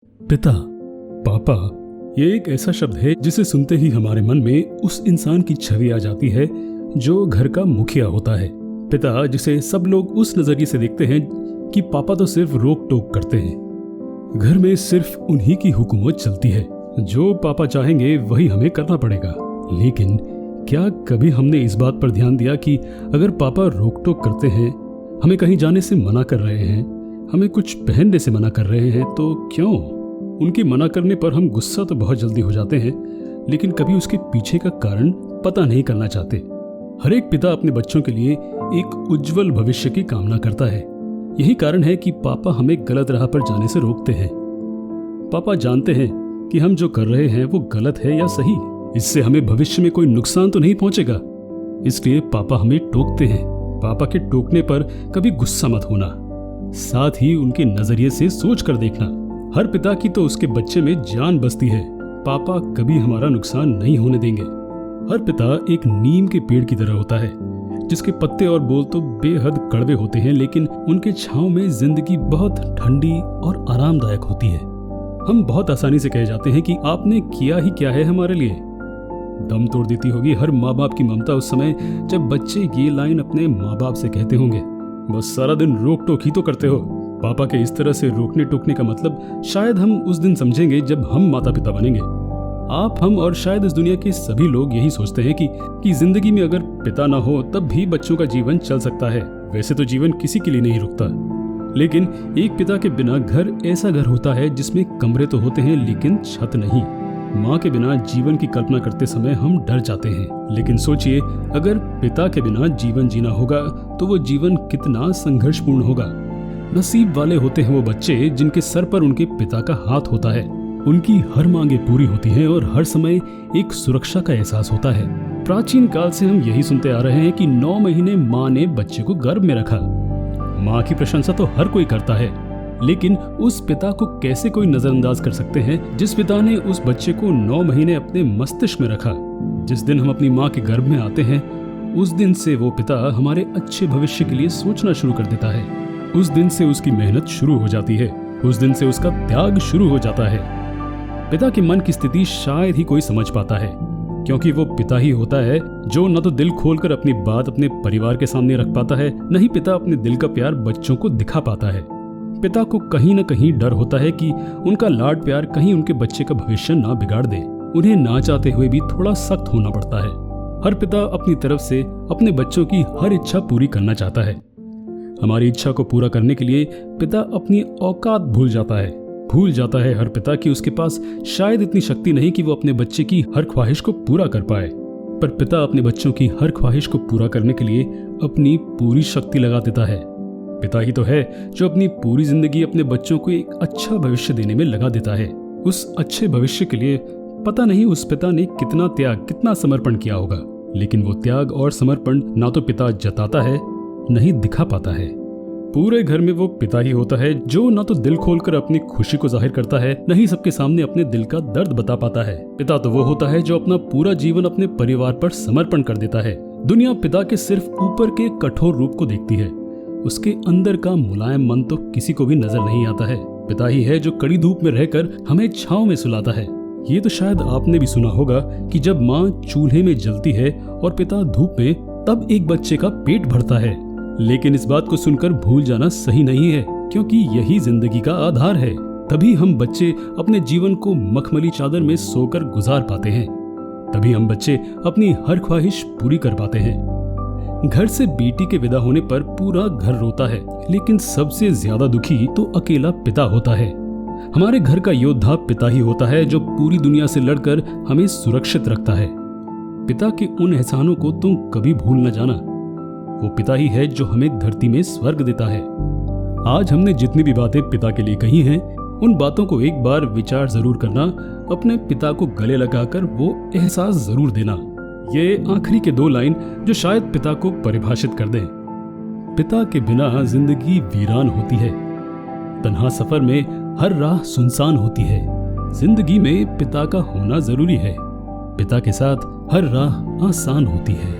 पिता, पापा, ये एक ऐसा शब्द है जिसे सुनते ही हमारे मन में उस इंसान की छवि आ जाती है जो घर का मुखिया होता है। पिता जिसे सब लोग उस नजरिए से देखते हैं कि पापा तो सिर्फ रोक टोक करते हैं। घर में सिर्फ उन्हीं की हुकूमत चलती है, जो पापा चाहेंगे वही हमें करना पड़ेगा। लेकिन क्या कभी हमने इस बात पर ध्यान दिया कि अगर पापा रोक टोक करते हैं, हमें कहीं जाने से मना कर रहे हैं, हमें कुछ पहनने से मना कर रहे हैं, तो क्यों? उनके मना करने पर हम गुस्सा तो बहुत जल्दी हो जाते हैं, लेकिन कभी उसके पीछे का कारण पता नहीं करना चाहते। हर एक पिता अपने बच्चों के लिए एक उज्जवल भविष्य की कामना करता है। यही कारण है कि पापा हमें गलत राह पर जाने से रोकते हैं। पापा जानते हैं कि हम जो कर रहे हैं वो गलत है या सही, इससे हमें भविष्य में कोई नुकसान तो नहीं पहुंचेगा, इसलिए पापा हमें टोकते हैं। पापा के टोकने पर कभी गुस्सा मत होना, साथ ही उनके नजरिए से सोच कर देखना। हर पिता की तो उसके बच्चे में जान बसती है। पापा कभी हमारा नुकसान नहीं होने देंगे। हर पिता एक नीम के पेड़ की तरह होता है, जिसके पत्ते और बोल तो बेहद कड़वे होते हैं, लेकिन उनके छांव में जिंदगी बहुत ठंडी और आरामदायक होती है। हम बहुत आसानी से कह जाते हैं कि आपने किया ही क्या है हमारे लिए। दम तोड़ देती होगी हर माँ बाप की ममता उस समय जब बच्चे ये लाइन अपने माँ बाप से कहते होंगे, बस सारा दिन रोक टोक ही तो करते हो। पापा के इस तरह से रोकने टोकने का मतलब शायद हम उस दिन समझेंगे जब हम माता पिता बनेंगे। आप, हम और शायद इस दुनिया के सभी लोग यही सोचते हैं कि जिंदगी में अगर पिता ना हो तब भी बच्चों का जीवन चल सकता है। वैसे तो जीवन किसी के लिए नहीं रुकता, लेकिन एक पिता के बिना घर ऐसा घर होता है जिसमें कमरे तो होते हैं लेकिन छत नहीं। माँ के बिना जीवन की कल्पना करते समय हम डर जाते हैं, लेकिन सोचिए अगर पिता के बिना जीवन जीना होगा तो वो जीवन कितना संघर्षपूर्ण होगा। नसीब वाले होते हैं वो बच्चे जिनके सर पर उनके पिता का हाथ होता है। उनकी हर मांगे पूरी होती हैं और हर समय एक सुरक्षा का एहसास होता है। प्राचीन काल से हम यही सुनते आ रहे हैं कि 9 महीने माँ ने बच्चे को गर्भ में रखा। माँ की प्रशंसा तो हर कोई करता है, लेकिन उस पिता को कैसे कोई नजरअंदाज कर सकते हैं जिस पिता ने उस बच्चे को 9 महीने अपने मस्तिष्क में रखा। जिस दिन हम अपनी माँ के गर्भ में आते हैं, उस दिन से वो पिता हमारे अच्छे भविष्य के लिए सोचना शुरू कर देता है। उस दिन से उसकी मेहनत शुरू हो जाती है, उस दिन से उसका त्याग शुरू हो जाता है। पिता के मन की स्थिति शायद ही कोई समझ पाता है, क्योंकि वो पिता ही होता है जो न तो दिल खोलकर अपनी बात अपने परिवार के सामने रख पाता है, न ही पिता अपने दिल का प्यार बच्चों को दिखा पाता है। पिता को कहीं न कहीं डर होता है कि उनका लाड प्यार कहीं उनके बच्चे का भविष्य ना बिगाड़ दे। उन्हें ना चाहते हुए भी थोड़ा सख्त होना पड़ता है। हर पिता अपनी तरफ से अपने बच्चों की हर इच्छा पूरी करना चाहता है। हमारी इच्छा को पूरा करने के लिए पिता अपनी औकात भूल जाता है हर पिता कि उसके पास शायद इतनी शक्ति नहीं कि वो अपने बच्चे की हर ख्वाहिश को पूरा कर पाए। पर पिता अपने बच्चों की हर ख्वाहिश को पूरा करने के लिए अपनी पूरी शक्ति लगा देता है। पिता ही तो है जो अपनी पूरी जिंदगी अपने बच्चों को एक अच्छा भविष्य देने में लगा देता है। उस अच्छे भविष्य के लिए पता नहीं उस पिता ने कितना त्याग, कितना समर्पण किया होगा, लेकिन वो त्याग और समर्पण ना तो पिता जताता है, नहीं दिखा पाता है। पूरे घर में वो पिता ही होता है जो न तो दिल खोलकर अपनी खुशी को जाहिर करता है, न ही सबके सामने अपने दिल का दर्द बता पाता है। पिता तो वो होता है जो अपना पूरा जीवन अपने परिवार पर समर्पण कर देता है। दुनिया पिता के सिर्फ ऊपर के कठोर रूप को देखती है, उसके अंदर का मुलायम मन तो किसी को भी नजर नहीं आता है। पिता ही है जो कड़ी धूप में रहकर हमें छांव में सुलाता है। ये तो शायद आपने भी सुना होगा कि जब माँ चूल्हे में जलती है और पिता धूप में, तब एक बच्चे का पेट भरता है। लेकिन इस बात को सुनकर भूल जाना सही नहीं है, क्योंकि यही जिंदगी का आधार है। तभी हम बच्चे अपने जीवन को मखमली चादर में सोकर गुजार पाते हैं, तभी हम बच्चे अपनी हर ख्वाहिश पूरी कर पाते हैं। घर से बेटी के विदा होने पर पूरा घर रोता है, लेकिन सबसे ज्यादा दुखी तो अकेला पिता होता है। हमारे घर का योद्धा पिता ही होता है जो पूरी दुनिया से लड़कर हमें सुरक्षित रखता है। पिता के उन एहसानों को तुम कभी भूल न जाना। वो पिता ही है जो हमें धरती में स्वर्ग देता है। आज हमने जितनी भी बातें पिता के लिए कही हैं, उन बातों को एक बार विचार जरूर करना, अपने पिता को गले लगाकर वो एहसास जरूर देना। ये आखिरी के 2 लाइन जो शायद पिता को परिभाषित कर दें। पिता के बिना जिंदगी वीरान होती है, तन्हा सफर में हर राह सुनसान होती है। जिंदगी में पिता का होना जरूरी है, पिता के साथ हर राह आसान होती है।